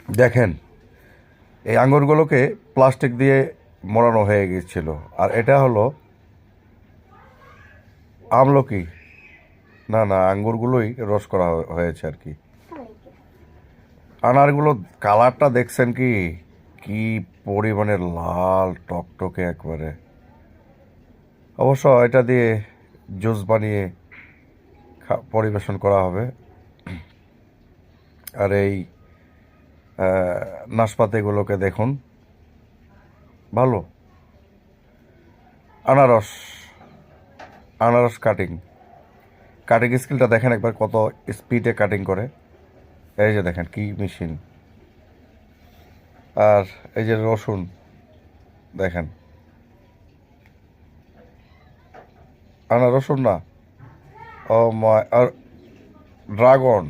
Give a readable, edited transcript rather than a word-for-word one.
দেখেন, এই আঙুরগুলোকে প্লাস্টিক দিয়ে মোড়ানো হয়ে গিয়েছিল, আর এটা হলো আমলকি। না না, আঙ্গুরগুলোই রস করা হয়েছে আর কি। আনারগুলো কালারটা দেখছেন কি, কি পরিমাণে লাল টকটকে একবারে। অবশ্য এটা দিয়ে জুস বানিয়ে পরিবেশন করা হবে। আর এই নাশপাতিগুলোকে দেখুন, ভালো। আনারস, আনারস কাটিং, কাটিং স্কিলটা দেখেন একবার, কত স্পিডে কাটিং করে। এই যে দেখেন কি মেশিন। আর এই যে রসুন দেখেন, রসুন না, ও আর ড্রাগন,